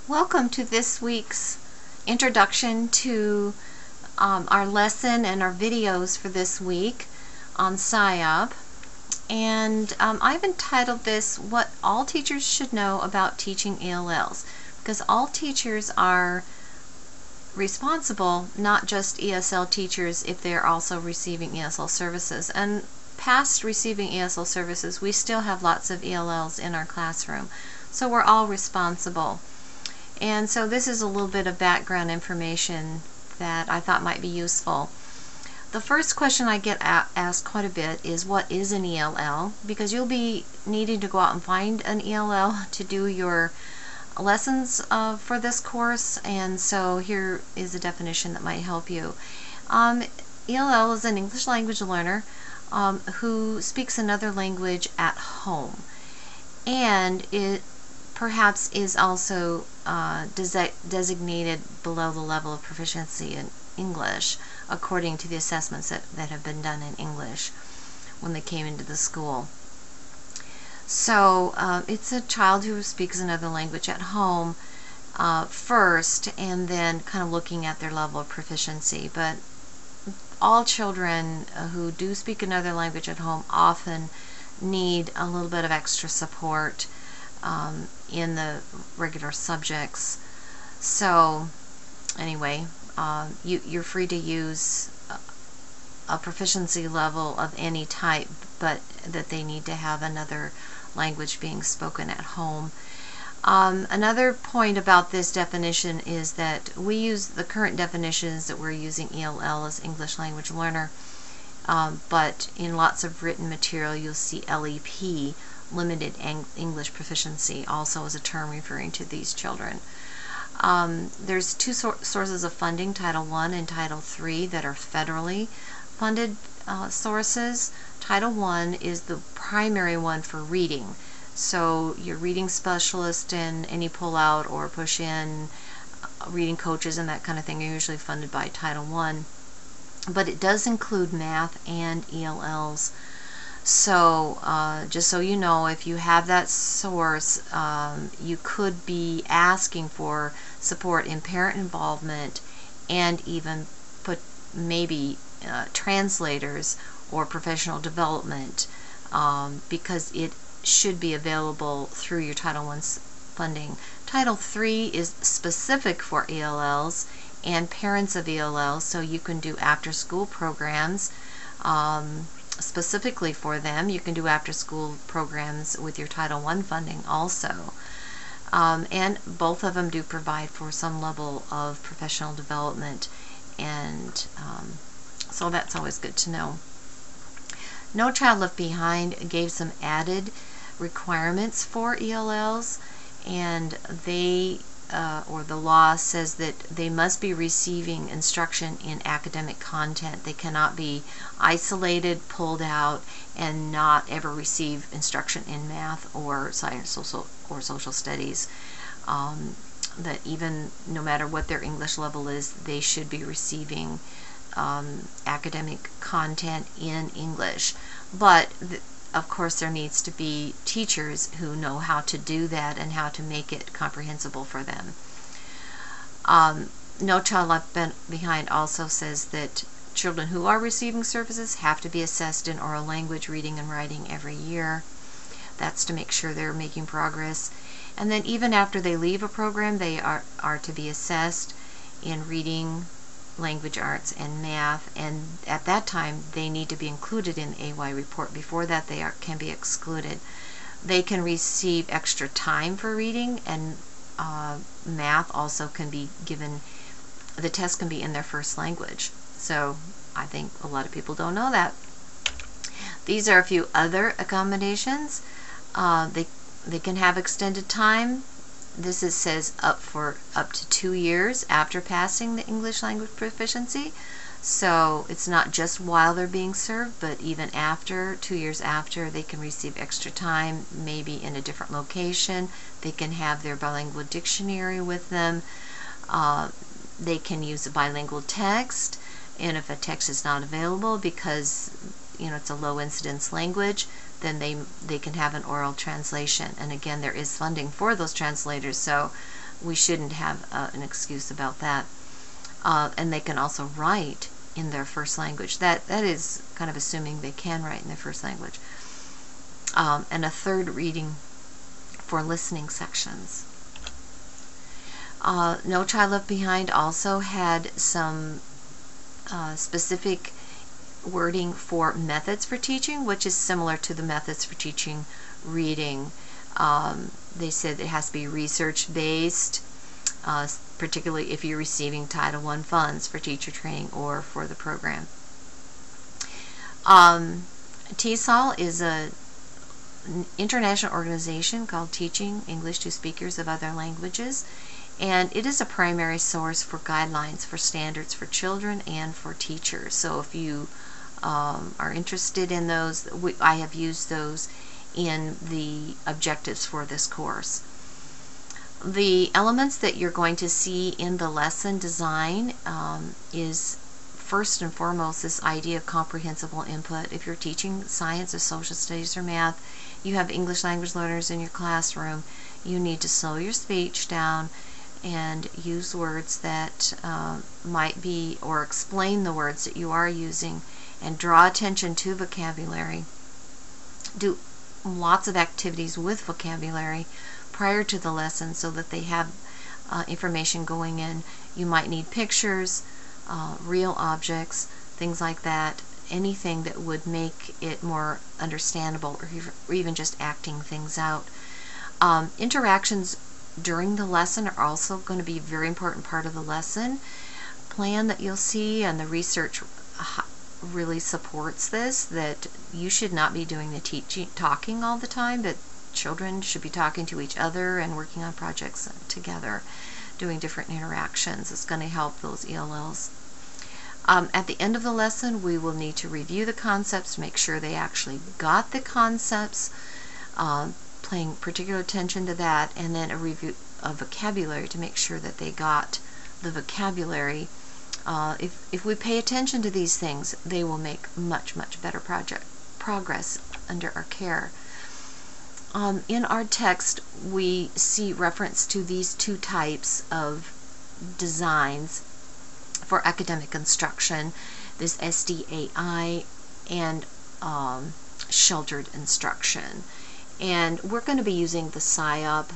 Welcome to this week's introduction to our lesson and our videos for this week on SIOP. And I've entitled this, What All Teachers Should Know About Teaching ELLs, because all teachers are responsible, not just ESL teachers, if they're also receiving ESL services. And past receiving ESL services, we still have lots of ELLs in our classroom. So we're all responsible. And so this is a little bit of background information that I thought might be useful. The first question I get asked quite a bit is, what is an ELL? Because you'll be needing to go out and find an ELL to do your lessons for this course, and so here is a definition that might help you. ELL is an English language learner who speaks another language at home, and it perhaps is also designated below the level of proficiency in English according to the assessments that have been done in English when they came into the school. So it's a child who speaks another language at home first, and then kind of looking at their level of proficiency. But all children who do speak another language at home often need a little bit of extra support in the regular subjects. So anyway, you're free to use a proficiency level of any type, but that they need to have another language being spoken at home. Another point about this definition is that we use the current definitions that we're using ELL as English language learner, but in lots of written material you'll see LEP, limited English proficiency, also as a term referring to these children. There's two sources of funding, Title I and Title III, that are federally funded sources. Title I is the primary one for reading. So your reading specialist and any pull-out or push-in reading coaches and that kind of thing are usually funded by Title I. But it does include math and ELLs. So just so you know, if you have that source, you could be asking for support in parent involvement and even put maybe translators or professional development, because it should be available through your Title I funding. Title III is specific for ELLs and parents of ELLs, so you can do after-school programs specifically for them. You can do after-school programs with your Title I funding also. And both of them do provide for some level of professional development, and so that's always good to know. No Child Left Behind gave some added requirements for ELLs, and they or the law says that they must be receiving instruction in academic content. They cannot be isolated, pulled out, and not ever receive instruction in math or science or social studies. That even no matter what their English level is, they should be receiving academic content in English. But of course there needs to be teachers who know how to do that and how to make it comprehensible for them. No Child Left Behind also says that children who are receiving services have to be assessed in oral language, reading, and writing every year. That's to make sure they're making progress. And then even after they leave a program, they are to be assessed in reading, language arts, and math, and at that time they need to be included in the AY report. Before that they can be excluded. They can receive extra time for reading, and math also can be given, the test can be in their first language. So I think a lot of people don't know that. These are a few other accommodations. They can have extended time. This says up to 2 years after passing the English language proficiency. So it's not just while they're being served, but even after, 2 years after, they can receive extra time, maybe in a different location. They can have their bilingual dictionary with them. They can use a bilingual text, and if a text is not available because it's a low incidence language, then they can have an oral translation. And again, there is funding for those translators, so we shouldn't have an excuse about that. And they can also write in their first language. That is kind of assuming they can write in their first language. And a third reading for listening sections. No Child Left Behind also had some specific wording for methods for teaching, which is similar to the methods for teaching reading. They said it has to be research-based, particularly if you're receiving Title I funds for teacher training or for the program. TESOL is an international organization called Teaching English to Speakers of Other Languages, and it is a primary source for guidelines for standards for children and for teachers. So if you are interested in those, I have used those in the objectives for this course. The elements that you're going to see in the lesson design is first and foremost this idea of comprehensible input. If you're teaching science or social studies or math, you have English language learners in your classroom, you need to slow your speech down and use words that might be, or explain the words that you are using, and draw attention to vocabulary. Do lots of activities with vocabulary prior to the lesson so that they have information going in. You might need pictures, real objects, things like that, anything that would make it more understandable, or even just acting things out. Interactions during the lesson are also going to be a very important part of the lesson plan that you'll see, and the research really supports this, that you should not be doing the talking all the time, but children should be talking to each other and working on projects together, doing different interactions. It's going to help those ELLs. At the end of the lesson, we will need to review the concepts, make sure they actually got the concepts, paying particular attention to that, and then a review of vocabulary to make sure that they got the vocabulary. If we pay attention to these things, they will make much better progress under our care. In our text, we see reference to these two types of designs for academic instruction, this SDAI and sheltered instruction. And we're going to be using the SIOP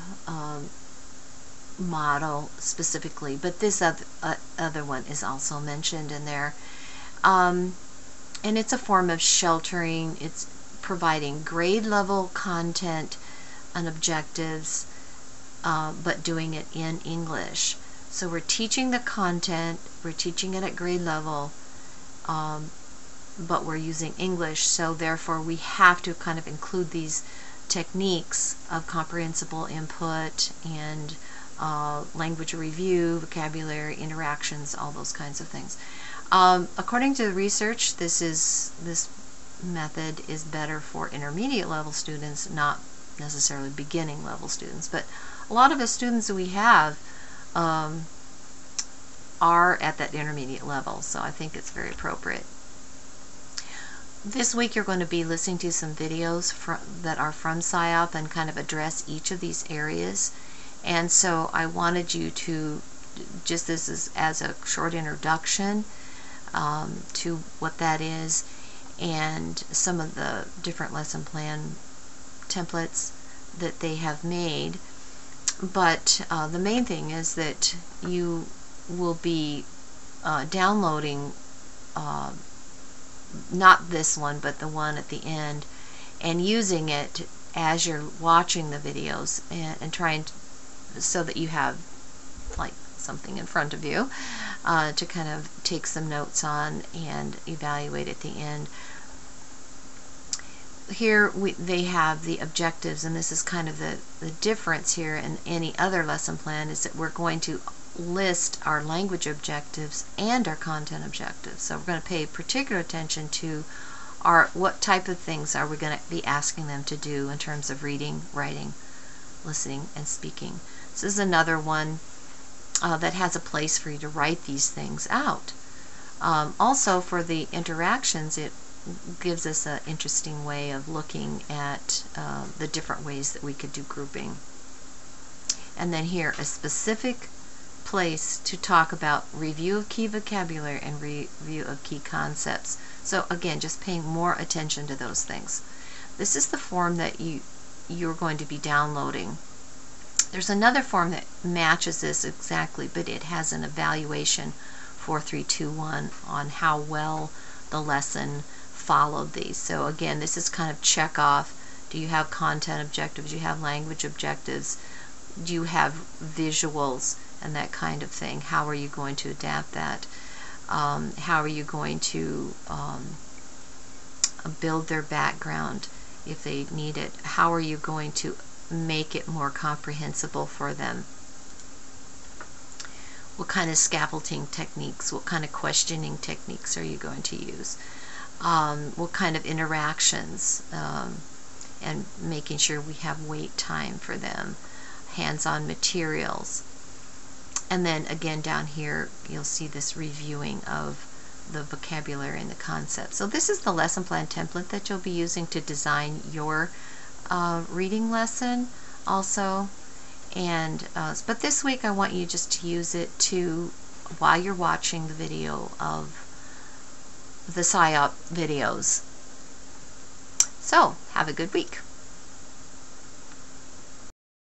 model specifically, but this other one is also mentioned in there. And it's a form of sheltering. It's providing grade level content and objectives, but doing it in English. So we're teaching the content, we're teaching it at grade level, but we're using English, so therefore we have to kind of include these techniques of comprehensible input and language review, vocabulary, interactions, all those kinds of things. According to the research, this method is better for intermediate level students, not necessarily beginning level students, but a lot of the students that we have are at that intermediate level, so I think it's very appropriate. This week you're going to be listening to some videos that are from SIOP and kind of address each of these areas, and so I wanted you to, just this is as a short introduction to what that is and some of the different lesson plan templates that they have made. But the main thing is that you will be downloading not this one, but the one at the end, and using it as you're watching the videos, and trying so that you have like something in front of you to kind of take some notes on and evaluate at the end. Here they have the objectives, and this is kind of the difference here in any other lesson plan, is that we're going to list our language objectives and our content objectives. So we're going to pay particular attention to what type of things are we going to be asking them to do in terms of reading, writing, listening, and speaking. This is another one that has a place for you to write these things out. Also for the interactions, it gives us an interesting way of looking at the different ways that we could do grouping. and then here a specific place to talk about review of key vocabulary and review of key concepts. So again, just paying more attention to those things. This is the form that you're going to be downloading. There's another form that matches this exactly, but it has an evaluation 4321 on how well the lesson followed these. So again, this is kind of check off. Do you have content objectives? Do you have language objectives? Do you have visuals and that kind of thing? How are you going to adapt that? How are you going to build their background if they need it? How are you going to make it more comprehensible for them? What kind of scaffolding techniques, what kind of questioning techniques are you going to use? What kind of interactions, and making sure we have wait time for them, hands-on materials. And then again down here you'll see this reviewing of the vocabulary and the concepts. So this is the lesson plan template that you'll be using to design your reading lesson also. And but this week I want you just to use it to, while you're watching the video of the SIOP videos. So have a good week.